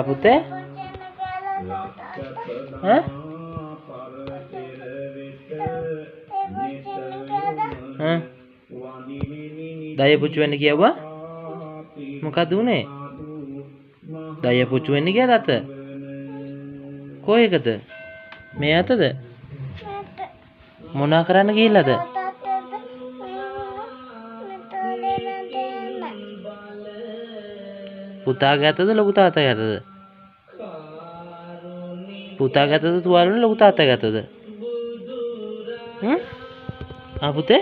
පුතේ ඈ දය පුච්චු වෙන්න කිව්වා මොකද උනේ දය පුච්චු වෙන්න ගියාද අත කොහෙකද මේ අතද මොනා කරන්න ගිහිල්ලාද පුතාගේ අතද ලොකු තාත්තගේ අතද පුතාගේ අතද තුවාලුනේ ලොකු තාත්තගේ අතද පුතේ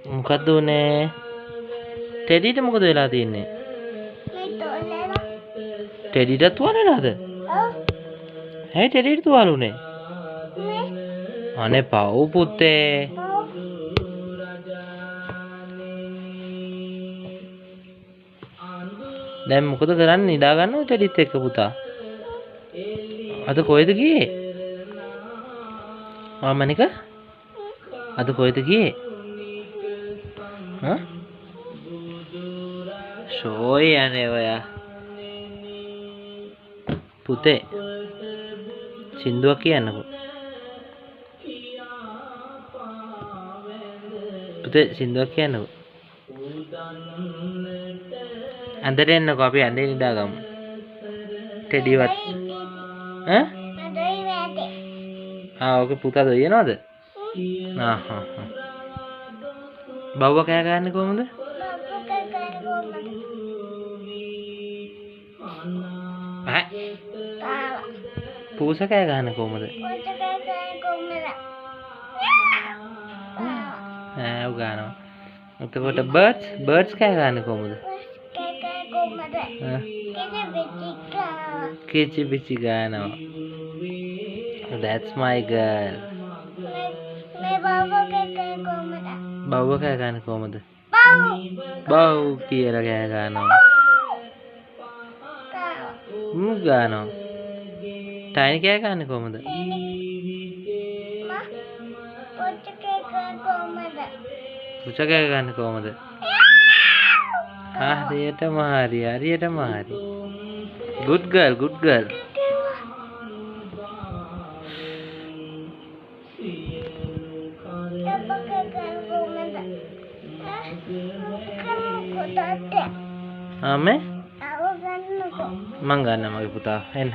මොකද්ද උනේ ටෙඩිට මොකද වෙලා තියන්නේ ටෙඩිට තුවාල වෙලාද ඇයි ටෙඩිට තුවාල උනේ අනේ පව් පුතේ දැන් මොකද කරන්නේ නිදා ගන්නව ටෙඩිත් එක්ක පුතා අද කොහෙද ගියේ මනික අද කොහෙද ගියේ ෂෝයි යන්නේ ඔයා පුතේ සින්දුවක් කියන්නකෝ පුතේ සින්දුවක් කියන්නකෝ ඇඳට එන්නකෝ අපි ඇඳේ නිදාගමු ටෙඩිවත් ඕකේ පුතා දෙයනවද බව්ව කෑ ගන්නේ කොහොමද පූස කෑ ගහන්නේ කොහොමද උගානවා එතකොට බර්ඩ්ස් කෑ ගහන්නේ කොහොමද කිචි පිචි ගානවා that's my girl බව්ව කෑ ගහන්නේ කොහොමද බව් කියලා කෑ ගන්නවා ගානවා ටයිනි කෑ ගහන්නේ කොහොමද පුච කෑ ගහන්නේ කොහොමද හරියටම හරි good girl ආමේ මං ගන්න මගේ පුතා එන්න